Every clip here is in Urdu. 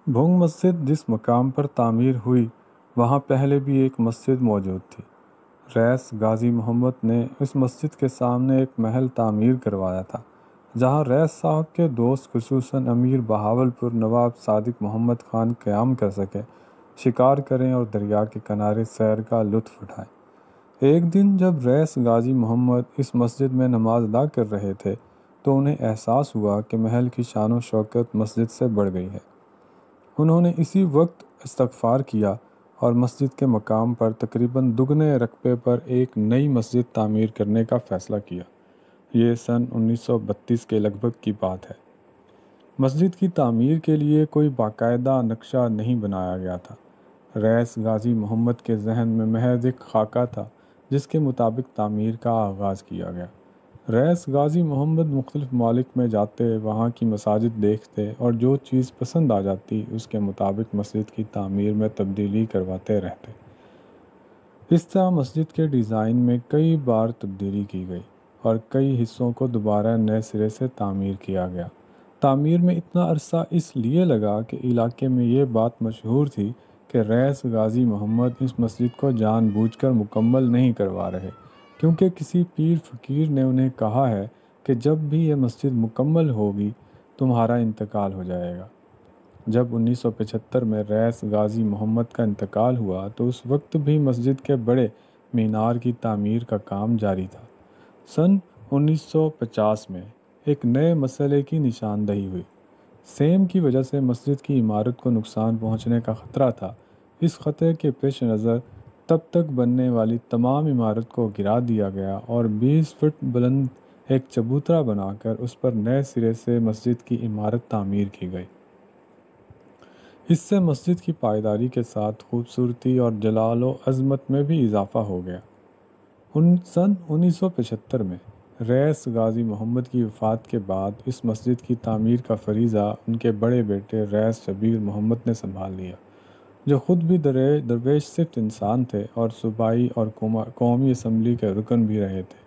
بھونگ مسجد جس مقام پر تعمیر ہوئی وہاں پہلے بھی ایک مسجد موجود تھی۔ رئیس غازی محمد نے اس مسجد کے سامنے ایک محل تعمیر کروایا تھا جہاں رئیس صاحب کے دوست خصوصاً امیر بہاولپور نواب صادق محمد خان قیام کر سکیں، شکار کریں اور دریا کے کنارے سیر کا لطف اٹھائیں۔ ایک دن جب رئیس غازی محمد اس مسجد میں نماز ادا کر رہے تھے تو انہیں احساس ہوا کہ محل کی شان و شوکت مسجد سے بڑھ گئی ہے۔ انہوں نے اسی وقت استغفار کیا اور مسجد کے مقام پر تقریباً دگنے رقبے پر ایک نئی مسجد تعمیر کرنے کا فیصلہ کیا۔ یہ سن 1932 کے لگ بھگ کی بات ہے۔ مسجد کی تعمیر کے لیے کوئی باقاعدہ نقشہ نہیں بنایا گیا تھا۔ رئیس غازی محمد کے ذہن میں محض ایک خاکہ تھا جس کے مطابق تعمیر کا آغاز کیا گیا۔ رئیس غازی محمد مختلف ممالک میں جاتے، وہاں کی مساجد دیکھتے اور جو چیز پسند آ جاتی اس کے مطابق مسجد کی تعمیر میں تبدیلی کرواتے رہتے۔ اس طرح مسجد کے ڈیزائن میں کئی بار تبدیلی کی گئی اور کئی حصوں کو دوبارہ نئے سرے سے تعمیر کیا گیا۔ تعمیر میں اتنا عرصہ اس لیے لگا کہ علاقے میں یہ بات مشہور تھی کہ رئیس غازی محمد اس مسجد کو جان بوجھ کر مکمل نہیں کروا رہے، کیونکہ کسی پیر فقیر نے انہیں کہا ہے کہ جب بھی یہ مسجد مکمل ہوگی تمہارا انتقال ہو جائے گا۔ جب 1975 میں رئیس غازی محمد کا انتقال ہوا تو اس وقت بھی مسجد کے بڑے مینار کی تعمیر کا کام جاری تھا۔ سن 1950 میں ایک نئے مسئلے کی نشاندہی ہوئی۔ سیم کی وجہ سے مسجد کی عمارت کو نقصان پہنچنے کا خطرہ تھا۔ اس خطرے کے پیش نظر تب تک بننے والی تمام عمارت کو گرا دیا گیا اور 20 فٹ بلند ایک چبوترا بنا کر اس پر نئے سرے سے مسجد کی عمارت تعمیر کی گئی۔ اس سے مسجد کی پائیداری کے ساتھ خوبصورتی اور جلال و عظمت میں بھی اضافہ ہو گیا۔ سن 1975 میں رئیس غازی محمد کی وفات کے بعد اس مسجد کی تعمیر کا فریضہ ان کے بڑے بیٹے رئیس شبیر محمد نے سنبھال لیا، جو خود بھی درویش صفت انسان تھے اور صوبائی اور قومی اسمبلی کے رکن بھی رہے تھے۔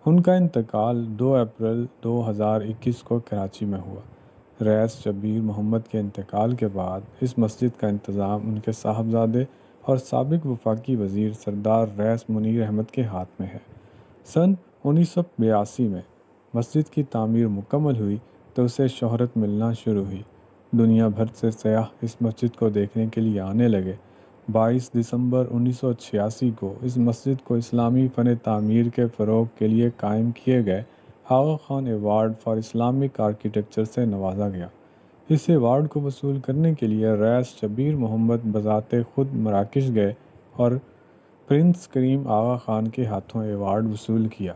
ان کا انتقال 2 اپریل 2021 کو کراچی میں ہوا۔ رئیس شبیر محمد کے انتقال کے بعد اس مسجد کا انتظام ان کے صاحبزادے اور سابق وفاقی وزیر سردار رئیس منیر احمد کے ہاتھ میں ہے۔ سن 1982 میں مسجد کی تعمیر مکمل ہوئی تو اسے شہرت ملنا شروع ہوئی۔ دنیا بھر سے سیاح اس مسجد کو دیکھنے کے لیے آنے لگے۔ 22 دسمبر 1986 کو اس مسجد کو اسلامی فن تعمیر کے فروغ کے لیے قائم کیے گئے Aga Khan award for Islamic architecture سے نوازا گیا۔ اس ایوارڈ کو وصول کرنے کے لیے رئیس شبیر محمد بذات خود مراکش گئے اور پرنس کریم آغا خان کے ہاتھوں ایوارڈ وصول کیا۔